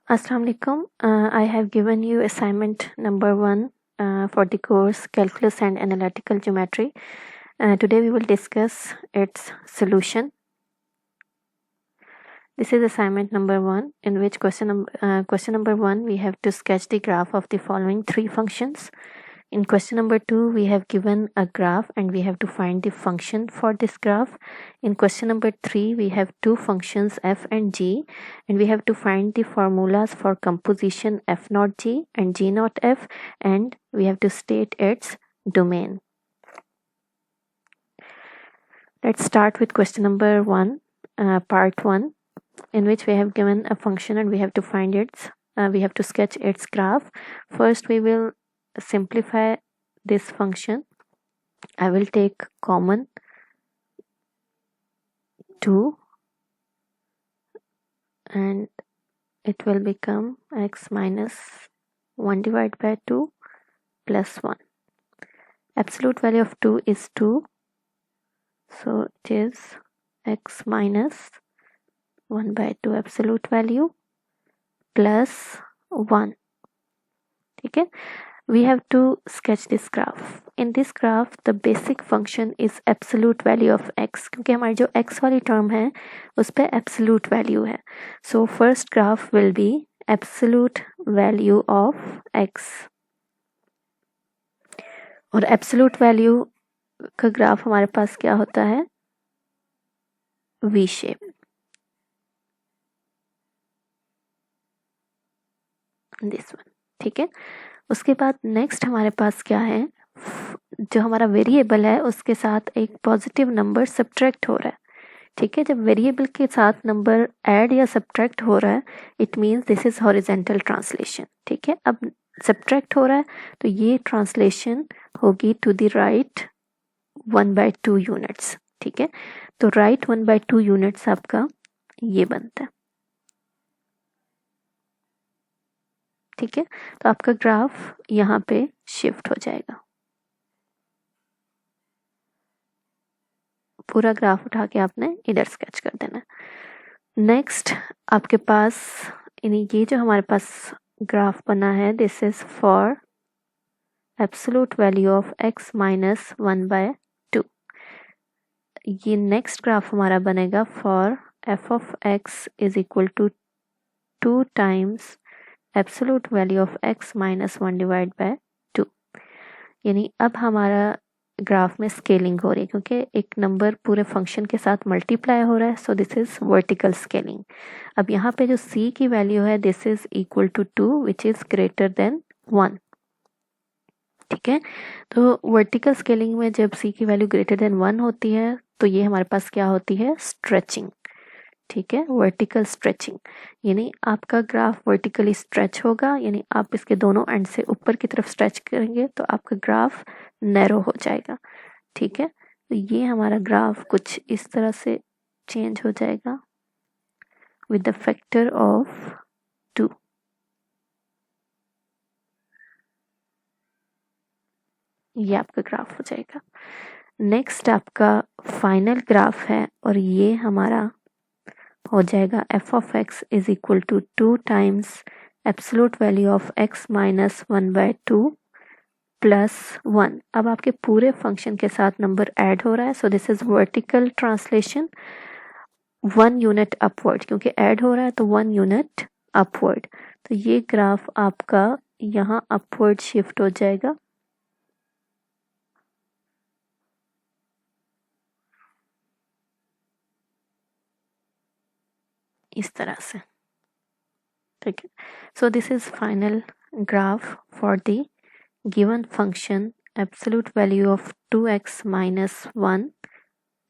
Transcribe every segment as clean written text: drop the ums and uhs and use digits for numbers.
Assalamu alaikum. I have given you assignment number 1 for the course Calculus and Analytical Geometry. Today we will discuss its solution. This is assignment number 1, in which question number 1 we have to sketch the graph of the following 3 functions. In question number 2 we have given a graph and we have to find the function for this graph. In question number 3 we have 2 functions f and g and we have to find the formulas for composition f naught g and g naught f, and we have to state its domain. Let's start with question number 1, part 1, in which we have given a function and we have to find its we have to sketch its graph. First we will simplify this function. I will take common 2 and it will become x minus 1 divided by 2 plus 1. Absolute value of 2 is 2, so it is x minus 1 by 2 absolute value plus 1. Okay, we have to sketch this graph. In this graph the basic function is absolute value of x, क्योंकि हमारी जो x वाली term है उस पे absolute value है. So first graph will be absolute value of x, और absolute value का ग्राफ हमारे पास क्या होता है, V shape. This one, ठीक है. उसके बाद नेक्स्ट हमारे पास क्या है, जो हमारा वेरिएबल है उसके साथ एक पॉजिटिव नंबर सब्ट्रैक्ट हो रहा है. ठीक है, जब वेरिएबल के साथ नंबर ऐड या सब्ट्रैक्ट हो रहा है it means this is horizontal translation. ठीक है, अब सब्ट्रैक्ट हो रहा है तो ये ट्रांसलेशन होगी टू द राइट 1/2 यूनिट्स. ठीक है, तो राइट 1/2 यूनिट्स आपका ये बनता है. ठीक है, तो आपका ग्राफ यहाँ पे शिफ्ट हो जाएगा. पूरा ग्राफ उठा के आपने इधर स्केच कर देना. नेक्स्ट आपके पास ये जो हमारे पास ग्राफ बना है, this is for absolute value of x minus 1/2. ये नेक्स्ट ग्राफ हमारा बनेगा for f of x is equal to 2 times absolute value of x minus 1 divide by 2. यानी अब हमारा ग्राफ में स्केलिंग हो रही है क्योंकि एक नंबर पूरे फंक्शन के साथ मल्टीप्लाई हो रहा है, so this is vertical scaling. अब यहाँ पे जो c की वैल्यू है this is equal to 2 which is greater than 1. ठीक है, तो वर्टिकल स्केलिंग में जब c की वैल्यू ग्रेटर देन 1 होती है तो ये हमारे पास क्या होती है, स्ट्रेचिंग. ठीक है, वर्टिकल स्ट्रेचिंग, यानी आपका ग्राफ वर्टिकली स्ट्रेच होगा, यानी आप इसके दोनों एंड से ऊपर की तरफ स्ट्रेच करेंगे तो आपका ग्राफ नैरो हो जाएगा. ठीक है, तो ये हमारा ग्राफ कुछ इस तरह से चेंज हो जाएगा विद द फैक्टर ऑफ 2. ये आपका ग्राफ हो जाएगा. नेक्स्ट आपका फाइनल ग्राफ है और ये हमारा हो जाएगा f of x is equal to 2 times absolute value of x minus 1/2 plus 1. अब आपके पूरे फंक्शन के साथ नंबर ऐड हो रहा है, so this is vertical translation 1 unit upward, क्योंकि ऐड हो रहा है तो 1 यूनिट अपवर्ड. तो ये ग्राफ आपका यहाँ अपवर्ड शिफ्ट हो जाएगा. इस तरह से. ठीक है, so this is final graph for the given function absolute value of 2x minus 1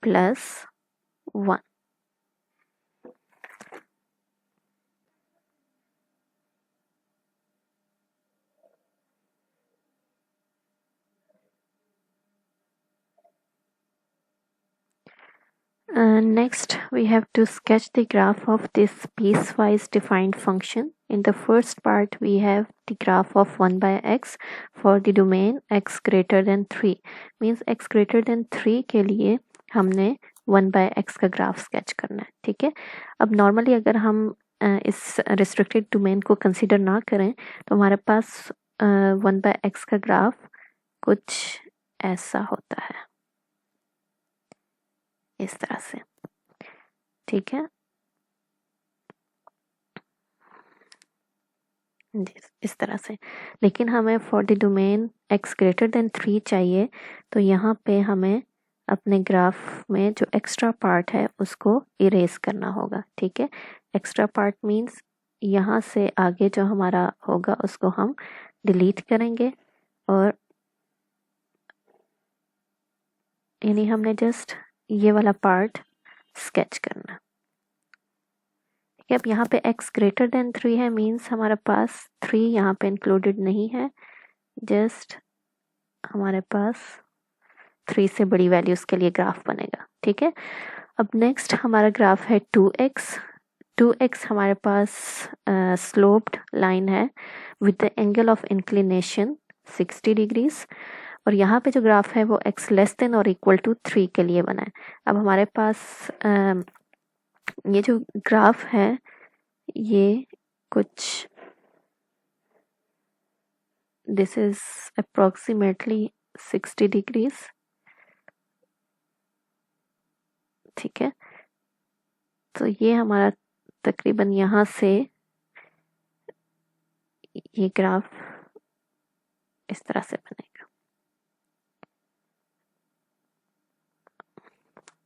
plus 1. Next we have to sketch the graph of this piecewise defined function. In the first part we have the graph of 1 by x for the domain x greater than 3, means x greater than 3 के लिए हमने 1 by x का graph sketch करना है. ठीक है, अब normally अगर हम इस रिस्ट्रिक्टेड डोमेन को कंसीडर ना करें तो हमारे पास 1/x का ग्राफ कुछ ऐसा होता है, इस तरह से। ठीक है, इस तरह से। लेकिन हमें for the domain x greater than 3 चाहिए, तो यहाँ पे हमें अपने ग्राफ में जो एक्स्ट्रा पार्ट है उसको इरेज करना होगा। ठीक है, एक्स्ट्रा पार्ट मीन्स यहाँ से आगे जो हमारा होगा उसको हम डिलीट करेंगे, और यानी हमने जस्ट ये वाला पार्ट स्केच करना। ठीक है, अब यहाँ पे x ग्रेटर देन 3 है, मीन्स हमारे पास 3 यहाँ पे इंक्लूडेड नहीं है, जस्ट हमारे पास 3 से बड़ी वैल्यूज के लिए ग्राफ बनेगा। ठीक है, अब नेक्स्ट हमारा ग्राफ है 2x। 2x हमारे पास स्लोप्ड लाइन है with the angle of inclination 60 degrees, और यहाँ पे जो ग्राफ है वो x लेस देन और इक्वल टू 3 के लिए बना है। अब हमारे पास ये जो ग्राफ है ये कुछ दिस इज अप्रोक्सीमेटली 60 डिग्रीज। ठीक है, तो ये हमारा तकरीबन यहाँ से ये ग्राफ इस तरह से बनेगा।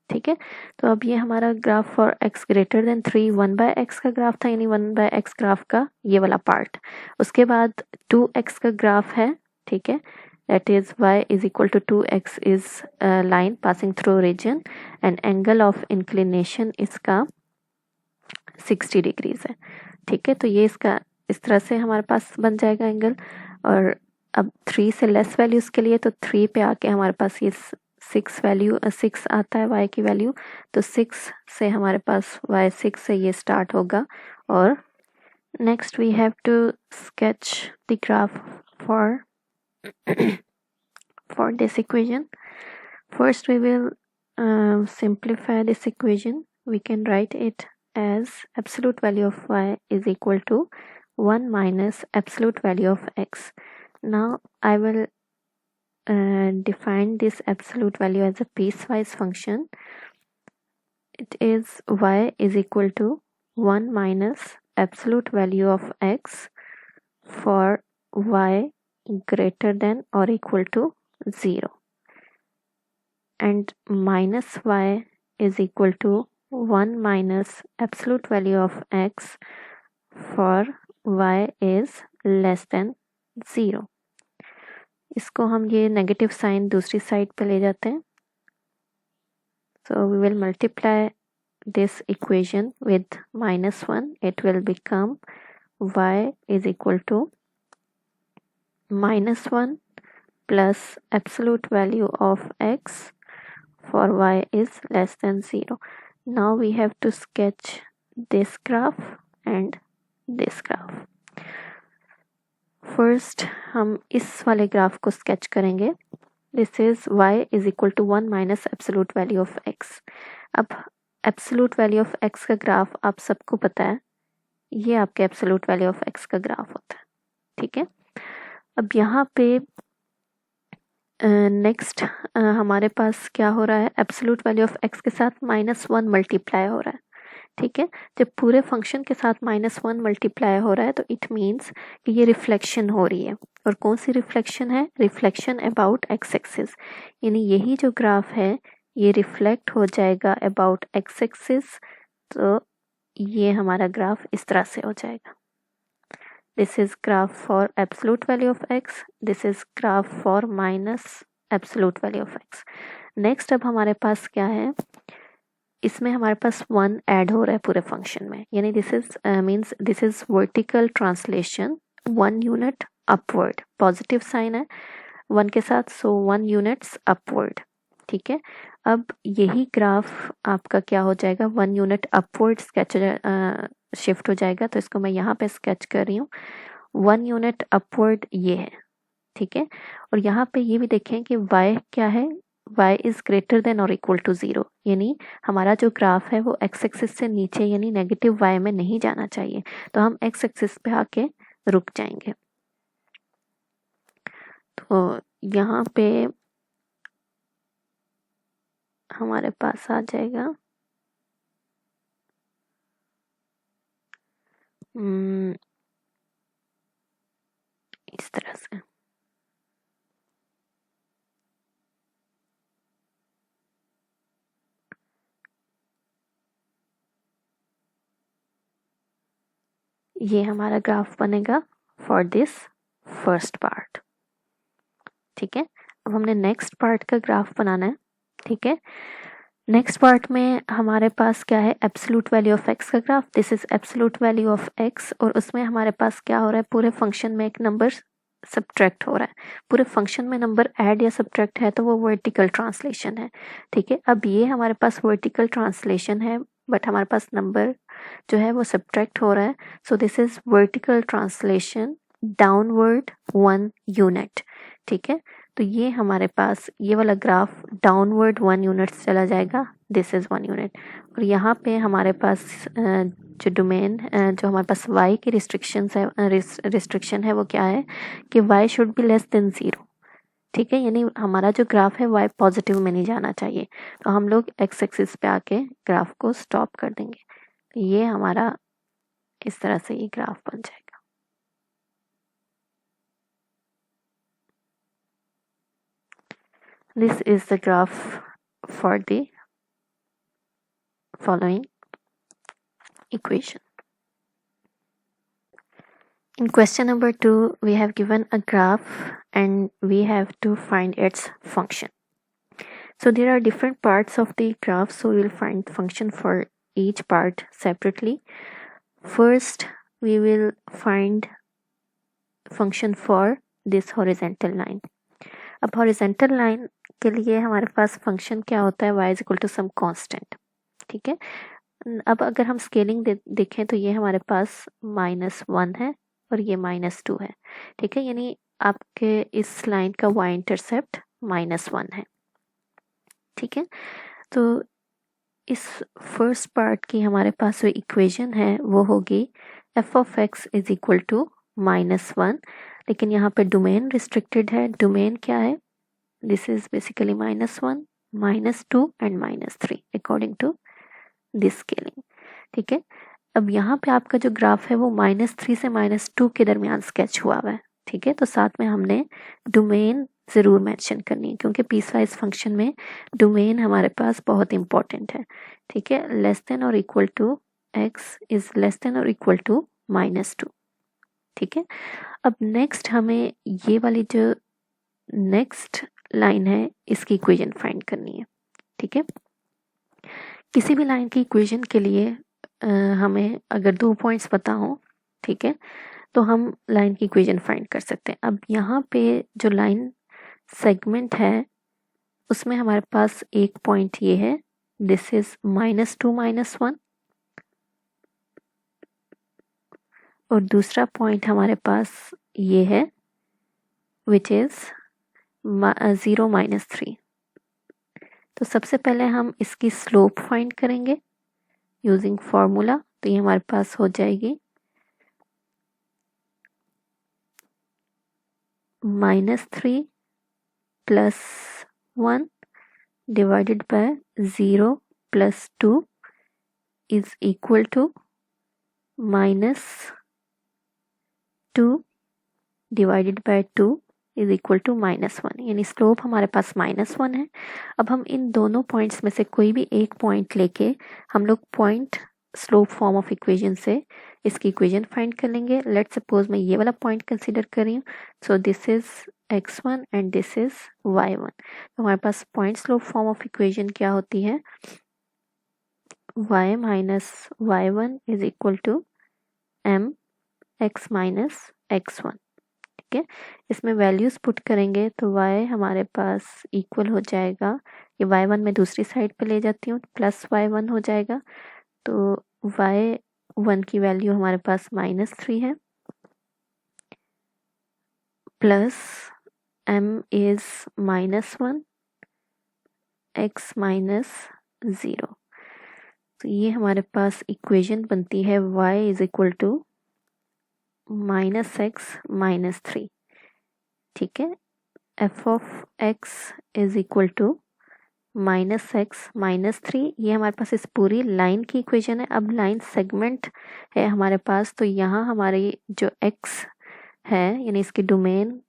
ठीक है, तो अब ये हमारा graph for x greater than 3 1/x का ग्राफ था, यानी 1/x ग्राफ का ये वाला पार्ट। उसके बाद 2x का ग्राफ है। ठीक है, that is y is equal to 2x is a line passing through region and angle of inclination इसका 60 डिग्रीज है। ठीक है, तो ये इसका इस तरह से हमारे पास बन जाएगा एंगल। और अब 3 से लेस वैल्यूज के लिए तो 3 पे आके हमारे पास ये 6 आता है y की वैल्यू, तो 6 से हमारे पास y 6 से ये स्टार्ट होगा। और next we have to sketch the graph for this equation. First we will simplify this equation. We can write it as absolute value of y is equal to 1 minus absolute value of x. Now I will define this absolute value as a piecewise function. It is y is equal to 1 minus absolute value of x for y greater than or equal to 0, and minus y is equal to 1 minus absolute value of x for y is less than 0. इसको हम ये negative sign दूसरी side पे ले जाते हैं, so we will multiply this equation with -1. It will become y is equal to -1 plus absolute value of x for y is less than 0. Now we have to sketch this graph and this graph. First हम इस वाले graph को sketch करेंगे। This is y is equal to 1 minus absolute value of x. अब absolute value of x का graph आप सबको पता है, ये आपके absolute value of x का ग्राफ होता है। ठीक है, अब यहाँ पे नेक्स्ट हमारे पास क्या हो रहा है, एब्सोल्यूट वैल्यू ऑफ x के साथ -1 मल्टीप्लाई हो रहा है। ठीक है, जब पूरे फंक्शन के साथ -1 मल्टीप्लाई हो रहा है तो इट मीन्स कि ये रिफ्लेक्शन हो रही है। और कौन सी रिफ्लेक्शन है, रिफ्लेक्शन अबाउट x एक्सिस, यानी यही जो ग्राफ है ये रिफ्लेक्ट हो जाएगा अबाउट x एक्सिस, तो ये हमारा ग्राफ इस तरह से हो जाएगा। This is graph for absolute value of x. This is graph for minus absolute value of x. Next अब हमारे पास क्या है, इसमें हमारे पास 1 ऐड हो रहा है पूरे फंक्शन में, यानी this is means this is vertical translation 1 unit upward, positive sign है 1 के साथ, सो 1 यूनिट्स अपवर्ड। ठीक है, अब यही ग्राफ आपका क्या हो जाएगा, 1 यूनिट अपवर्ड स्केच शिफ्ट हो जाएगा। तो इसको मैं यहाँ पे स्केच कर रही हूँ, 1 यूनिट अपवर्ड ये है। ठीक है, और यहाँ पे ये भी देखें कि y क्या है, y इज ग्रेटर देन और इक्वल टू 0, यानी हमारा जो ग्राफ है वो एक्स एक्सिस से नीचे यानी नेगेटिव y में नहीं जाना चाहिए, तो हम एक्स एक्सिस पे आके रुक जाएंगे। तो यहाँ पे हमारे पास आ जाएगा इस तरह से। ये हमारा ग्राफ बनेगा फॉर दिस फर्स्ट पार्ट। ठीक है, अब हमने नेक्स्ट पार्ट का ग्राफ बनाना है। ठीक है, नेक्स्ट पार्ट में हमारे पास क्या है, एब्सोल्यूट वैल्यू ऑफ एक्स का graph. This is absolute value of x, और उसमें हमारे पास क्या हो रहा है, पूरे फंक्शन में एक नंबर सब्ट्रैक्ट हो रहा है। पूरे फंक्शन में नंबर ऐड या सब्ट्रैक्ट है तो वो वर्टिकल ट्रांसलेशन है। ठीक है, अब ये हमारे पास वर्टिकल ट्रांसलेशन है, बट हमारे पास नंबर जो है वो सब्ट्रैक्ट हो रहा है। So this is vertical translation downward 1 unit. ठीक है, तो ये हमारे पास ये वाला ग्राफ डाउनवर्ड 1 यूनिट चला जाएगा, दिस इज 1 यूनिट। और यहाँ पे हमारे पास जो डोमेन जो हमारे पास y की रिस्ट्रिक्शन है वो क्या है कि y should be less than 0। ठीक है, यानी हमारा जो ग्राफ है y पॉजिटिव में नहीं जाना चाहिए, तो हम लोग x एक्सिस पे आके ग्राफ को स्टॉप कर देंगे। ये हमारा इस तरह से ये ग्राफ बन जाएगा। This is the graph for the following equation. In question number 2, we have given a graph and we have to find its function. So there are different parts of the graph, so we will find function for each part separately. First, we will find function for this horizontal line. अब horizontal line के लिए हमारे पास function क्या होता है, y is equal to some constant। ठीक है, अब अगर हम स्केलिंग देखें तो ये हमारे पास -1 है और ये -2 है। ठीक है, यानी आपके इस लाइन का y इंटरसेप्ट -1 है। ठीक है, तो इस फर्स्ट पार्ट की हमारे पास जो इक्वेशन है वो होगी f of x is equal to -1, लेकिन यहाँ पे डोमेन रिस्ट्रिक्टेड है। डोमेन क्या है, this is basically -1, -2 and -3 according to this scaling. ठीक है, अब यहाँ पे आपका जो ग्राफ है वो -3 से -2 के दरमियान स्केच हुआ हुआ है। ठीक है, तो साथ में हमने डोमेन जरूर मेंशन करनी है, क्योंकि पीसवाइज फंक्शन में डोमेन हमारे पास बहुत इंपॉर्टेंट है। ठीक है, लेस देन और equal to x is less than और इक्वल टू -2। ठीक है, अब नेक्स्ट हमें ये वाली जो नेक्स्ट लाइन है इसकी इक्वेशन फाइंड करनी है। ठीक है, किसी भी लाइन की इक्वेशन के लिए हमें अगर 2 पॉइंट्स पता हो, ठीक है, तो हम लाइन की इक्वेशन फाइंड कर सकते हैं। अब यहाँ पे जो लाइन सेगमेंट है उसमें हमारे पास एक पॉइंट ये है, दिस इज -2 -1, और दूसरा पॉइंट हमारे पास ये है विच इज 0 -3। तो सबसे पहले हम इसकी स्लोप फाइंड करेंगे यूजिंग फॉर्मूला। तो ये हमारे पास हो जाएगी -3 + 1 divided by 0 + 2 is equal to -2 divided by 2 is equal to -1, यानी स्लोप हमारे पास -1 है। अब हम इन दोनों पॉइंट्स में से कोई भी एक पॉइंट लेके हम लोग point slope form of equation से इसकी इक्वेशन फाइंड कर लेंगे। लेट्स सपोज मैं ये वाला पॉइंट कंसीडर कर रही हूँ, so this is x1 and this is y1। तो हमारे पास point slope form of equation क्या होती है, y - y1 is equal to mx - x1। ठीक है, इसमें वैल्यूज पुट करेंगे तो y हमारे पास इक्वल हो जाएगा, ये y1 में दूसरी साइड पे ले जाती हूँ, +y1 हो जाएगा। तो y1 की वैल्यू हमारे पास -3 है, plus m is -1 x minus 0। तो ये हमारे पास इक्वेशन बनती है y is equal to -x minus 3। ठीक है, f of x is equal to -x minus 3। ये हमारे पास इस पूरी लाइन की इक्वेशन है। अब लाइन सेगमेंट है हमारे पास, तो यहाँ हमारी जो x है यानी इसकी डोमेन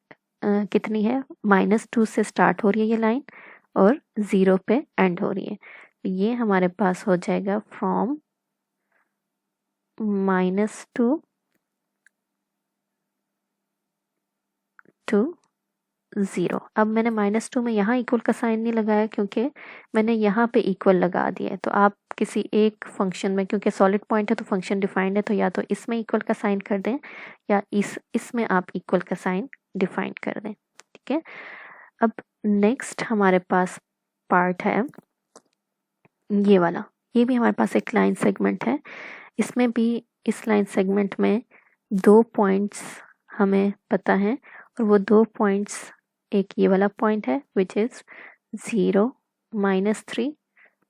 कितनी है, -2 से स्टार्ट हो रही है ये लाइन और 0 पे एंड हो रही है। ये हमारे पास हो जाएगा फ्रॉम -2 टू 0। अब मैंने -2 में यहाँ इक्वल का साइन नहीं लगाया क्योंकि मैंने यहाँ पे इक्वल लगा दिया है। तो आप किसी एक फंक्शन में, क्योंकि सॉलिड पॉइंट है तो फंक्शन डिफाइंड है, तो या तो इसमें इक्वल का साइन कर दें या इसमें आप इक्वल का साइन डिफाइन कर दें। ठीक है, अब नेक्स्ट हमारे पास पार्ट है ये वाला। ये भी हमारे पास एक लाइन सेगमेंट है। इसमें भी इस लाइन सेगमेंट में 2 पॉइंट्स हमें पता है और वो 2 पॉइंट्स, एक ये वाला पॉइंट है विच इज 0 -3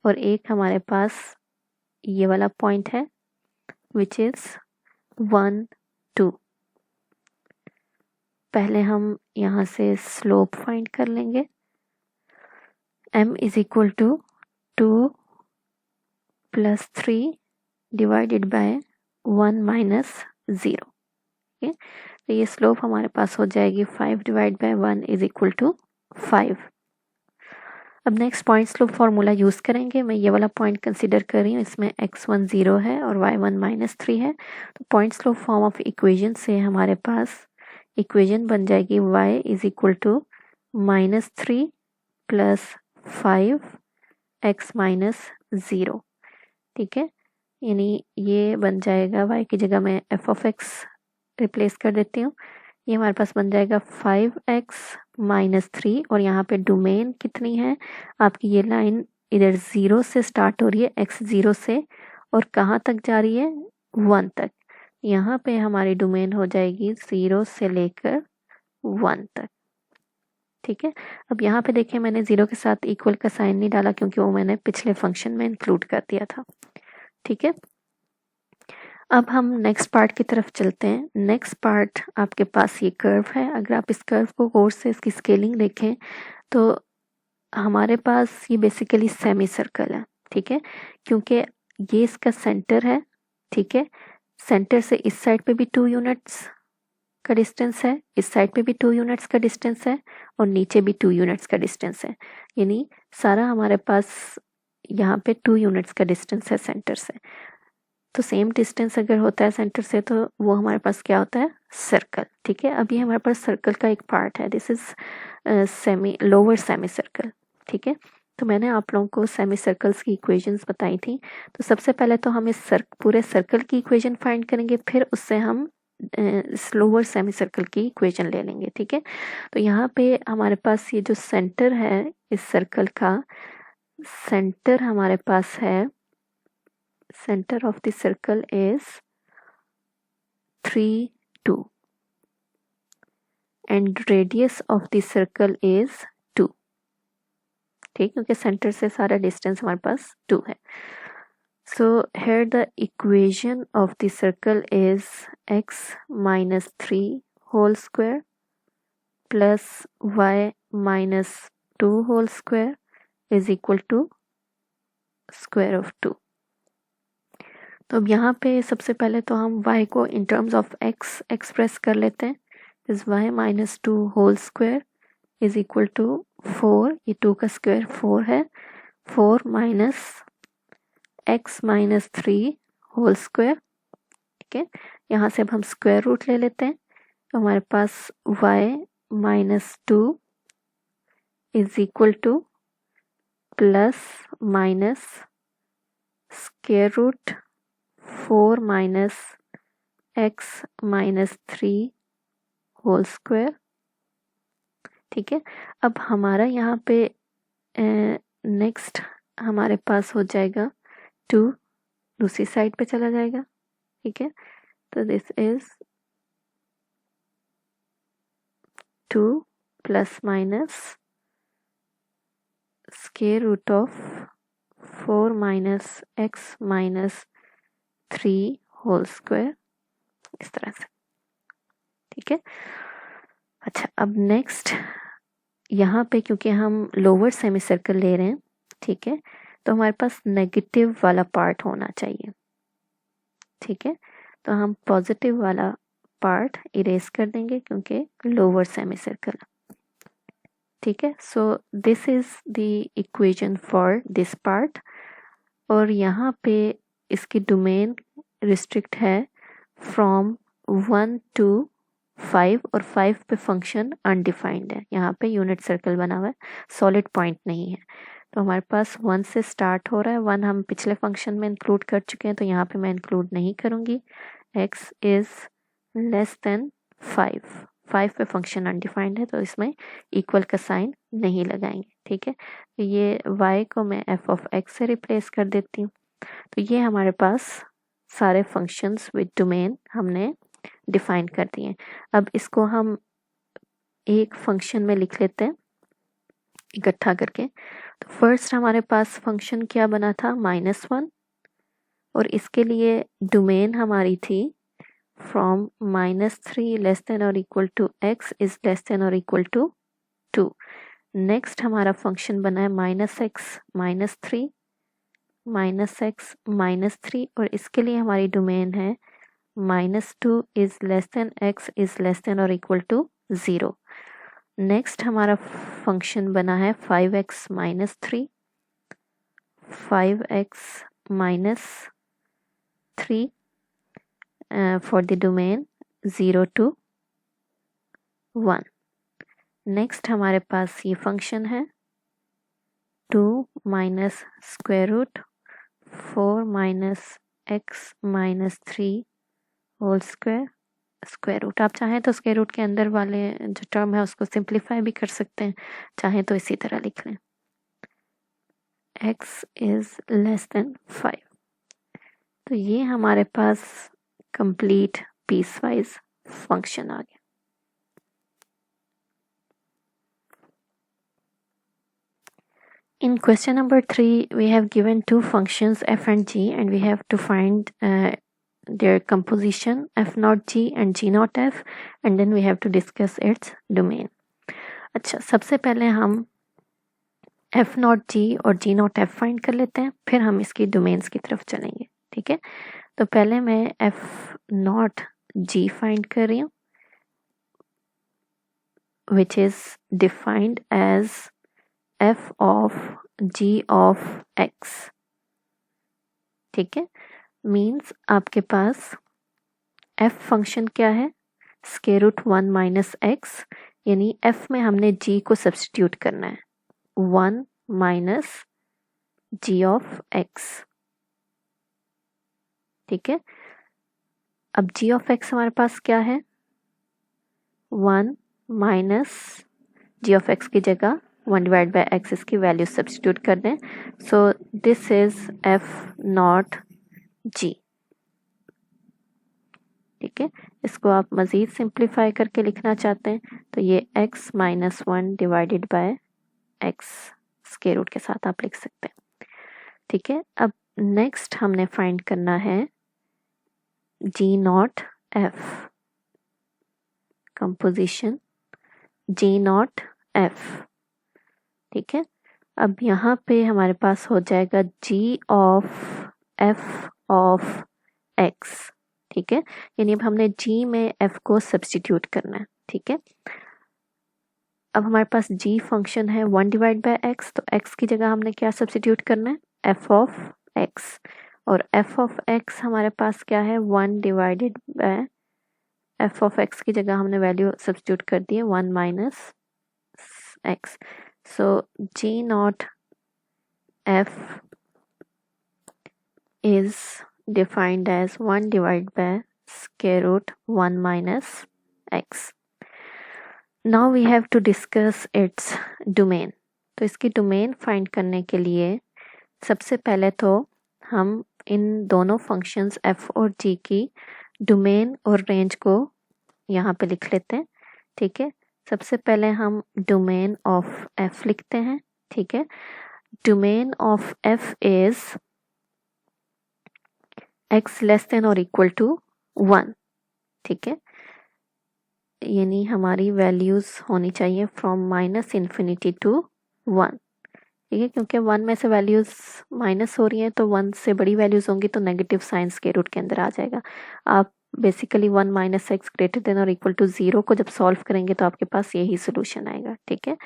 और एक हमारे पास ये वाला पॉइंट है विच इज 1 2। पहले हम यहाँ से स्लोप फाइंड कर लेंगे। m is equal to 2 + 3 divided by 1 - 0। ठीक है, तो ये स्लोप हमारे पास हो जाएगी 5 divide by 1 is equal to 5। अब next point slope formula use करेंगे। मैं ये वाला पॉइंट कंसीडर कर रही हूँ, इसमें x1 0 है और y1 -3 है। तो point slope form of equation से हमारे पास इक्वेशन बन जाएगी y is equal to -3 + 5 x - 0। ठीक है, यानी ये बन जाएगा, y की जगह मैं f ऑफ x रिप्लेस कर देती हूँ। ये हमारे पास बन जाएगा 5x - 3 और यहाँ पे डोमेन कितनी है आपकी, ये लाइन इधर 0 से स्टार्ट हो रही है, x 0 से, और कहाँ तक जा रही है, 1 तक। यहाँ पे हमारी डोमेन हो जाएगी 0 से लेकर 1 तक। ठीक है, अब यहाँ पे देखिए मैंने 0 के साथ इक्वल का साइन नहीं डाला क्योंकि वो मैंने पिछले फंक्शन में इंक्लूड कर दिया था। ठीक है, अब हम नेक्स्ट पार्ट की तरफ चलते हैं। नेक्स्ट पार्ट आपके पास ये कर्व है। अगर आप इस कर्व को गौर से इसकी स्केलिंग देखें तो हमारे पास ये बेसिकली सेमी सर्कल है। ठीक है, क्योंकि ये इसका सेंटर है। ठीक है, सेंटर से इस साइड पे भी 2 यूनिट्स का डिस्टेंस है, इस साइड पे भी 2 यूनिट्स का डिस्टेंस है और नीचे भी 2 यूनिट्स का डिस्टेंस है। यानी सारा हमारे पास यहाँ पे 2 यूनिट्स का डिस्टेंस है सेंटर से। तो सेम डिस्टेंस अगर होता है सेंटर से तो वो हमारे पास क्या होता है, सर्कल। ठीक है, अब ये हमारे पास सर्कल का एक पार्ट है, this is lower semi circle. ठीक है, तो मैंने आप लोगों को सेमी सर्कल्स की इक्वेशंस बताई थी। तो सबसे पहले तो हम इस पूरे सर्कल की इक्वेशन फाइंड करेंगे, फिर उससे हम लोअर सेमी सर्कल की इक्वेशन ले लेंगे। ठीक है, तो यहाँ पे हमारे पास ये जो सेंटर है इस सर्कल का, सेंटर हमारे पास है, center of the circle is 3 2 and radius of the circle is 2। ठीक, क्योंकि सेंटर से सारा डिस्टेंस हमारे पास 2 है। So here the equation of the circle is x - 3 whole square plus y - 2 whole square is equal to square of 2। तो अब यहाँ पे सबसे पहले तो हम y को in terms of x express कर लेते हैं। Is y - 2 whole square is equal to 4, ये 2 का स्क्वायर 4 है, 4 - x - 3 होल स्क्वायर। ठीक है, यहाँ से अब हम स्क्वायर रूट ले लेते हैं। तो हमारे पास y - 2 is equal to plus minus square root 4 - x - 3 whole square. ठीक है, अब हमारा यहाँ पे नेक्स्ट हमारे पास हो जाएगा 2, दूसरी साइड पे चला जाएगा। ठीक है, तो this is 2 plus minus square root of 4 minus x minus 3 whole square, इस तरह से। ठीक है। अच्छा, अब नेक्स्ट यहाँ पे क्योंकि हम लोअर सेमी सर्कल ले रहे हैं, ठीक है, तो हमारे पास नेगेटिव वाला पार्ट होना चाहिए। ठीक है, तो हम पॉजिटिव वाला पार्ट इरेज कर देंगे क्योंकि लोअर सेमी सर्कल। ठीक है, so this is the equation for this part. और यहाँ पे इसकी डोमेन रिस्ट्रिक्ट है फ्रॉम 1 to 5 और 5 पे फंक्शन अनडिफाइंड है। यहाँ पे यूनिट सर्कल बना हुआ है, सॉलिड पॉइंट नहीं है। तो हमारे पास 1 से स्टार्ट हो रहा है, 1 हम पिछले फंक्शन में इंक्लूड कर चुके हैं तो यहाँ पे मैं इंक्लूड नहीं करूँगी। x इज लेस देन 5, 5 पे फंक्शन अनडिफाइंड है तो इसमें इक्वल का साइन नहीं लगाएंगे। ठीक है, तो ये y को मैं f ऑफ x से रिप्लेस कर देती हूँ। तो ये हमारे पास सारे फंक्शंस विद डोमेन हमने डिफाइन कर दिए। अब इसको हम एक फंक्शन में लिख लेते हैं इकट्ठा करके। तो फर्स्ट हमारे पास फंक्शन क्या बना था, -1, और इसके लिए डोमेन हमारी थी फ्रॉम -3 लेस देन और equal to x is less than और इक्वल टू 2। नेक्स्ट हमारा फंक्शन बना है -x -3 -x -3, और इसके लिए हमारी डोमेन है -2 is less then x is less than और इक्वल टू 0। नेक्स्ट हमारा फंक्शन बना है 5x -3 5x -3 for the domain 0 to 1। Next हमारे पास ये फंक्शन है 2 minus square root 4 minus x minus 3 whole square square root. आप चाहें तो स्क्वायर रूट के अंदर वाले जो टर्म है उसको सिंप्लीफाई भी कर सकते हैं, चाहें तो इसी तरह लिख लें, x इज लेस देन 5। तो ये हमारे पास कंप्लीट पीस वाइज फंक्शन आ गया। In question number 3, we have given two functions f and g and we have to find their composition f naught g and g naught f, and then we have to discuss its domain. अच्छा, सबसे पहले हम f naught g और g naught f find कर लेते हैं, फिर हम इसकी डोमेन्स की तरफ चलेंगे। ठीक है, तो पहले मैं f naught g फाइंड कर रही हूँ which is defined as f of g of x। ठीक है, मीन्स आपके पास f फंक्शन क्या है, स्क्वायर रूट 1 माइनस x, यानी f में हमने g को सब्स्टिट्यूट करना है, 1 माइनस g ऑफ x। ठीक है, अब g ऑफ x हमारे पास क्या है, 1 माइनस g ऑफ x की जगह 1 डिवाइड बाय x इसकी वैल्यू सब्स्टिट्यूट कर दें। सो this is f not g। ठीक है, इसको आप मज़ीद सिंप्लीफाई करके लिखना चाहते हैं तो ये x minus 1 divided by x square root के साथ आप लिख सकते हैं। ठीक है, अब नेक्स्ट हमने फाइंड करना है g not f, composition g not f। ठीक है, अब यहाँ पे हमारे पास हो जाएगा g of f of x। ठीक है, यानी अब हमने g में f को सब्स्टिट्यूट करना है। ठीक है, अब हमारे पास g फंक्शन है 1 डिवाइड बाय x, तो x की जगह हमने क्या सब्स्टिट्यूट करना है, f ऑफ x, और f ऑफ x हमारे पास क्या है, 1 divided bye f of x की जगह हमने वैल्यू सब्स्टिट्यूट कर दी है 1 minus x। So g naught f is defined as 1 divided by square root 1 minus x. Now we have to discuss its domain. तो इसकी डोमेन फाइंड करने के लिए सबसे पहले तो हम इन दोनों फंक्शंस f और g की डोमेन और रेंज को यहाँ पे लिख लेते हैं। ठीक है, सबसे पहले हम डोमेन ऑफ f लिखते हैं। ठीक है, domain of F is x less than और इक्वल टू 1, ठीक है, यानी हमारी वैल्यूज होनी चाहिए फ्रॉम -∞ टू 1, ठीक है, क्योंकि 1 में से वैल्यूज माइनस हो रही हैं तो 1 से बड़ी वैल्यूज होंगी तो नेगेटिव साइन स्क्वायर रूट के अंदर आ जाएगा। आप बेसिकली 1 - x ग्रेटर देन और इक्वल टू 0 को जब सॉल्व करेंगे तो आपके पास यही सोल्यूशन आएगा, ठीक है।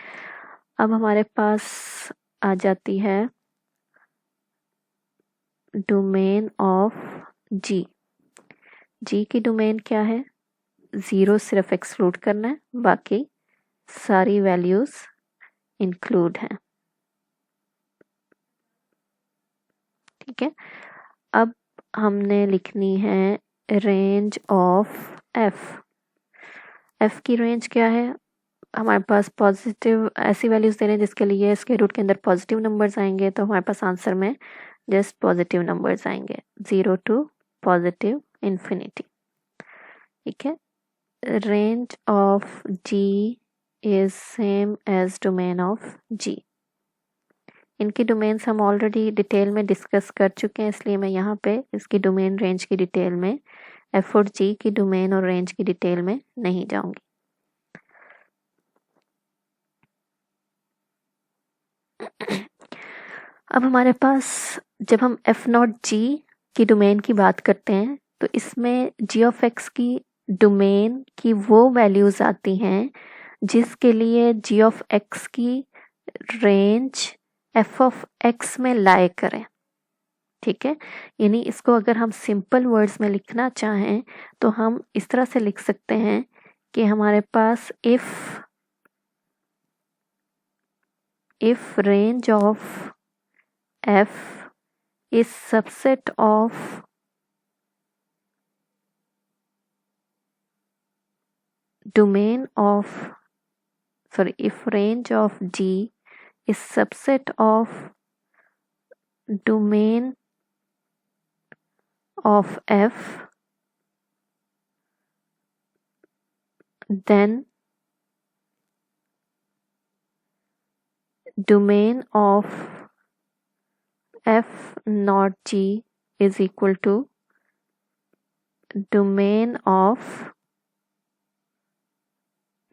अब हमारे पास आ जाती है डोमेन ऑफ जी। जी की डोमेन क्या है? 0 सिर्फ एक्सक्लूड करना है, बाकी सारी वैल्यूज इंक्लूड हैं, ठीक है। अब हमने लिखनी है रेंज ऑफ एफ। एफ की रेंज क्या है? हमारे पास पॉजिटिव ऐसी वैल्यूज दे रहे हैं जिसके लिए स्क्वायर रूट के अंदर पॉजिटिव नंबर्स आएंगे, तो हमारे पास आंसर में जस्ट पॉजिटिव नंबर्स आएंगे, 0 टू पॉजिटिव इन्फिनिटी, ठीक है। Range of g is same as domain of g. इनकी डोमेन्स हम ऑलरेडी डिटेल में डिस्कस कर चुके हैं, इसलिए मैं यहाँ पे इसकी डोमेन रेंज की डिटेल में, एफ और जी की डोमेन और रेंज की डिटेल में नहीं जाऊंगी। अब हमारे पास जब हम एफ नॉट जी की डोमेन की बात करते हैं तो इसमें जी ऑफ एक्स की डोमेन की वो वैल्यूज आती हैं जिसके लिए जी ऑफ एक्स की रेंज एफ ऑफ एक्स में लाई करें, ठीक है। यानी इसको अगर हम सिंपल वर्ड्स में लिखना चाहें तो हम इस तरह से लिख सकते हैं कि हमारे पास if range of f is subset of domain of, sorry, if range of G is subset of domain of f, then domain of f not G is equal to domain of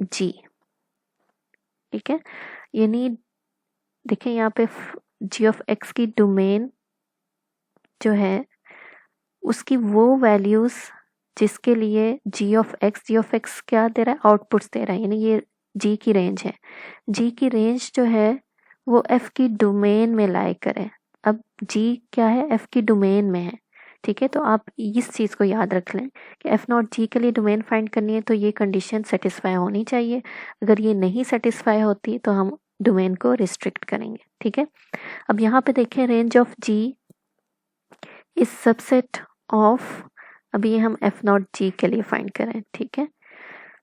G, ठीक है। यानी देखें यहाँ पे g of x की domain जो है उसकी वो वैल्यूज जिसके लिए जी ऑफ एक्स क्या दे रहा है? आउटपुट्स दे रहा है, यानी ये जी की रेंज है। जी की रेंज जो है वो एफ की डोमेन में लाई करे। अब जी क्या है? एफ की डोमेन में है, ठीक है। तो आप इस चीज को याद रख लें कि एफ नॉट जी के लिए डोमेन फाइंड करनी है तो ये कंडीशन सेटिस्फाई होनी चाहिए। अगर ये नहीं सेटिस्फाई होती तो हम डोमेन को रिस्ट्रिक्ट करेंगे, ठीक है। अब यहाँ पे देखें range of g is subset of, अभी ये हम एफ नॉट जी के लिए फाइंड करें, ठीक है।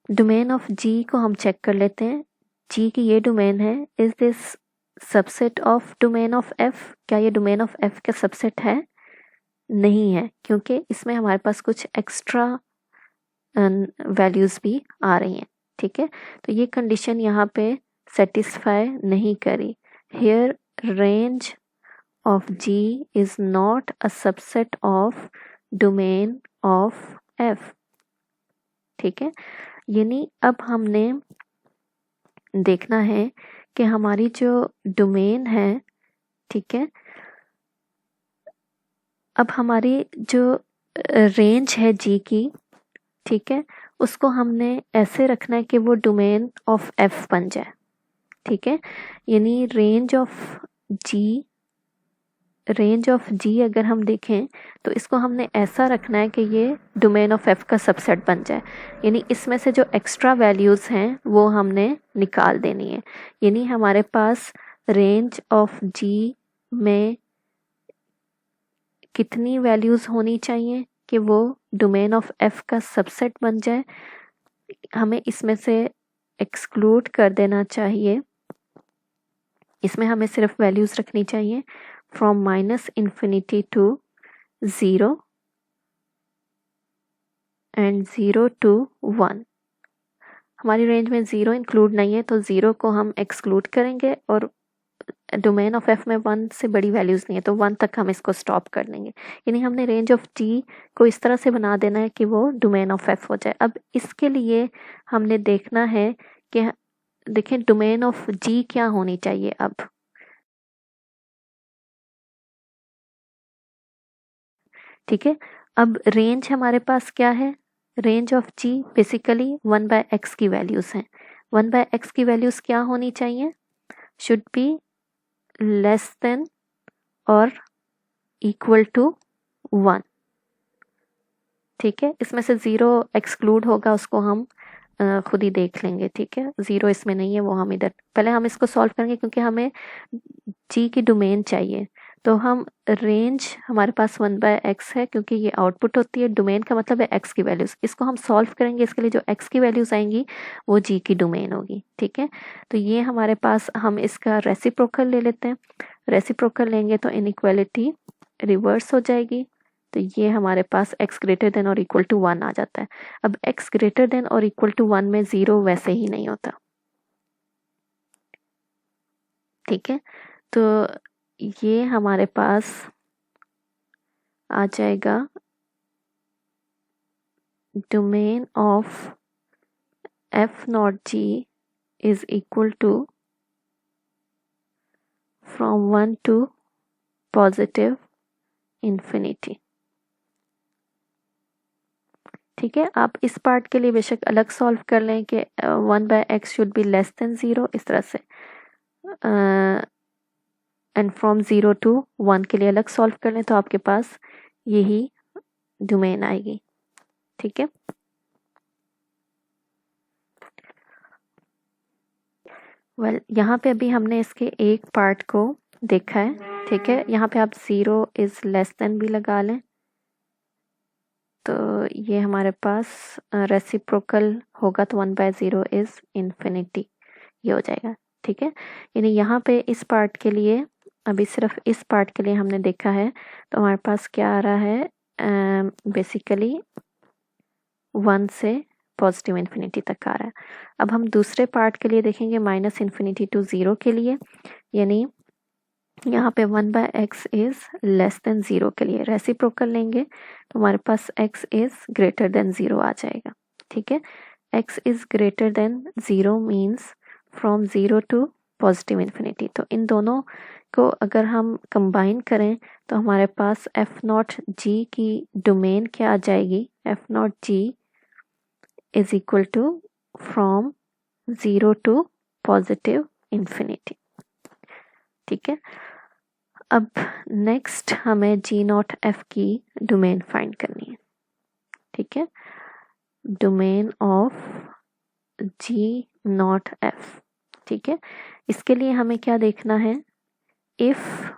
डोमेन ऑफ जी को हम चेक कर लेते हैं। जी की ये डोमेन है, is this subset of domain of F? क्या ये डोमेन ऑफ एफ का सबसेट है? नहीं है, क्योंकि इसमें हमारे पास कुछ एक्स्ट्रा वैल्यूज भी आ रही हैं, ठीक है। तो ये कंडीशन यहाँ पे सेटिस्फाई नहीं करी। Here range of G is not a subset of domain of F, ठीक है। यानी अब हमने देखना है कि हमारी जो डोमेन है, ठीक है, अब हमारी जो रेंज है G की, ठीक है, उसको हमने ऐसे रखना है कि वो डोमेन ऑफ F बन जाए, ठीक है। यानी रेंज ऑफ जी अगर हम देखें तो इसको हमने ऐसा रखना है कि ये डोमेन ऑफ एफ का सबसेट बन जाए। यानी इसमें से जो एक्स्ट्रा वैल्यूज़ हैं वो हमने निकाल देनी है। यानी हमारे पास रेंज ऑफ जी में कितनी वैल्यूज़ होनी चाहिए कि वो डोमेन ऑफ एफ का सबसेट बन जाए? हमें इसमें से एक्सक्लूड कर देना चाहिए, इसमें हमें सिर्फ वैल्यूज़ रखनी चाहिए from -∞ to 0 and 0 to 1। हमारी रेंज में 0 इंक्लूड नहीं है तो 0 को हम एक्सक्लूड करेंगे और डोमेन ऑफ एफ में 1 से बड़ी वैल्यूज नहीं है, तो 1 तक हम इसको स्टॉप कर देंगे। यानी हमने रेंज ऑफ जी को इस तरह से बना देना है कि वो डोमेन ऑफ एफ हो जाए। अब इसके लिए हमने देखना है कि देखें डोमेन ऑफ जी क्या होनी चाहिए। अब ठीक है, अब रेंज हमारे पास क्या है, range of ji basically 1/x की वैल्यूज हैं। 1/x की वैल्यूज क्या होनी चाहिए, शुड बी लेस देन और इक्वल टू 1। ठीक है, इसमें से 0 एक्सक्लूड होगा, उसको हम खुद ही देख लेंगे। ठीक है, 0 इसमें नहीं है, वो हम इधर पहले हम इसको सॉल्व करेंगे क्योंकि हमें जी की डोमेन चाहिए। तो हम रेंज हमारे पास 1/x है क्योंकि ये आउटपुट होती है, डोमेन का मतलब है x की वैल्यूज। इसको हम सॉल्व करेंगे, इसके लिए जो x की वैल्यूज आएंगी वो जी की डोमेन होगी। ठीक है, तो ये हमारे पास, हम इसका रेसिप्रोकल ले लेते हैं। रेसिप्रोकल लेंगे तो इनइक्वालिटी रिवर्स हो जाएगी, तो ये हमारे पास x ग्रेटर देन और इक्वल टू 1 आ जाता है। अब x ग्रेटर देन और इक्वल टू 1 में 0 वैसे ही नहीं होता। ठीक है, तो ये हमारे पास आ जाएगा domain of f not g is equal to from 1 to positive infinity. ठीक है, आप इस पार्ट के लिए बेशक अलग सॉल्व कर लें कि 1/x should be less than 0 इस तरह से, एंड फ्रॉम 0 टू 1 के लिए अलग सॉल्व कर लें, तो आपके पास यही डोमेन आएगी। ठीक है, वेल यहाँ पे अभी हमने इसके एक पार्ट को देखा है। ठीक है, यहाँ पे आप 0 इज लेस देन भी लगा लें, तो ये हमारे पास रेसिप्रोकल होगा, तो 1/0 इज इंफिनिटी, ये हो जाएगा। ठीक है, यानी यहाँ पे इस पार्ट के लिए, अभी सिर्फ इस पार्ट के लिए हमने देखा है, तो हमारे पास क्या आ रहा है, बेसिकली 1 से पॉजिटिव इन्फिनिटी तक आ रहा है। अब हम दूसरे पार्ट के लिए देखेंगे, -∞ to 0 के लिए, यानी यहाँ पे 1/x इज लेस देन 0 के लिए रेसिप्रोकल लेंगे, तो हमारे पास x इज ग्रेटर देन 0 आ जाएगा। ठीक है, x is greater than 0 means from 0 to positive infinity. तो इन दोनों को अगर हम कंबाइन करें तो हमारे पास f0g की डोमेन क्या आ जाएगी, f0g is equal to from 0 to positive infinity. ठीक है, अब नेक्स्ट हमें g0f की डोमेन फाइंड करनी है। ठीक है, डोमेन ऑफ g0f। ठीक है, इसके लिए हमें क्या देखना है, if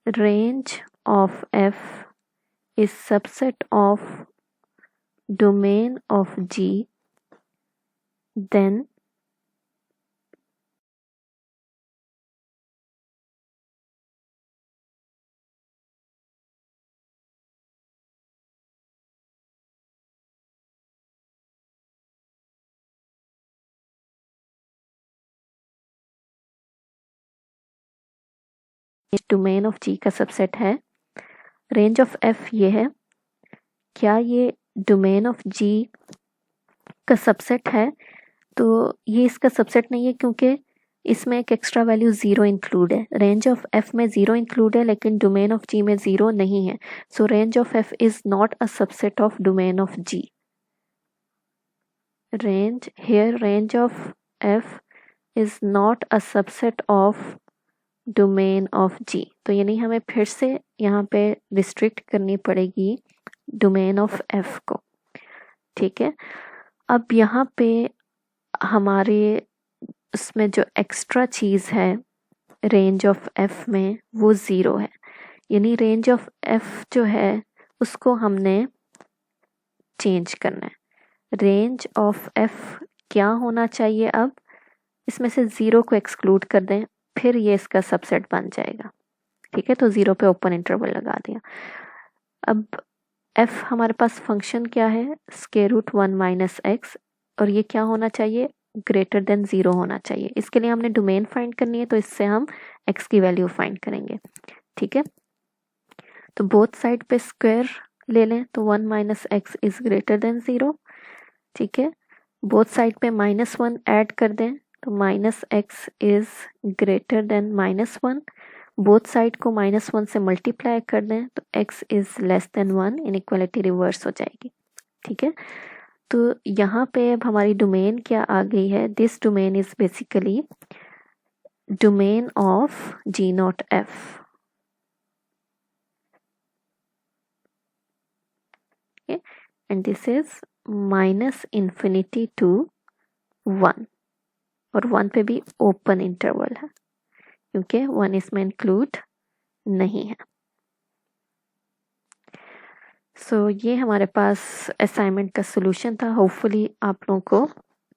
range of f is subset of domain of g, then domain of g का सबसेट है। रेंज ऑफ f ये है, क्या ये डोमेन ऑफ g का सबसेट है, तो ये इसका सबसेट नहीं है क्योंकि इसमें एक एक्स्ट्रा वैल्यू 0 इंक्लूड है। रेंज ऑफ f में 0 इंक्लूड है लेकिन डोमेन ऑफ g में 0 नहीं है, सो range of f is not a subset of domain of g। Range of f is not a subset of domain of g, तो यानी हमें फिर से यहाँ पे रिस्ट्रिक्ट करनी पड़ेगी डोमेन ऑफ f को। ठीक है, अब यहाँ पे हमारे उसमें जो एक्स्ट्रा चीज़ है रेंज ऑफ f में वो 0 है, यानी रेंज ऑफ f जो है उसको हमने चेंज करना है। रेंज ऑफ f क्या होना चाहिए, अब इसमें से 0 को एक्सक्लूड कर दें, फिर ये इसका सबसेट बन जाएगा। ठीक है, तो 0 पे ओपन इंटरवल लगा दिया। अब f हमारे पास फंक्शन क्या है, √1 - x, और ये क्या होना चाहिए, ग्रेटर देन 0 होना चाहिए। इसके लिए हमने डोमेन फाइंड करनी है, तो इससे हम x की वैल्यू फाइंड करेंगे। ठीक है, तो बोथ साइड पे स्क्वायर ले लें, तो 1 minus x is greater than 0। ठीक है, बोथ साइड पे -1 ऐड कर दें, तो minus x is greater than -1। Both side को -1 से मल्टीप्लाई कर दें, तो x is less then 1, inequality reverse हो जाएगी। ठीक है, तो यहाँ पे अब हमारी डोमेन क्या आ गई है, this domain is basically domain of G0f। okay, and this is -∞ to 1, और 1 पे भी ओपन इंटरवल है क्योंकि 1 इसमें इंक्लूड नहीं है। सो ये हमारे पास असाइनमेंट का सॉल्यूशन था। होपफुली आप लोगों को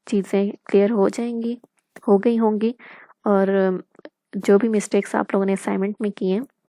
चीज़ें क्लियर हो गई होंगी, और जो भी मिस्टेक्स आप लोगों ने असाइनमेंट में किए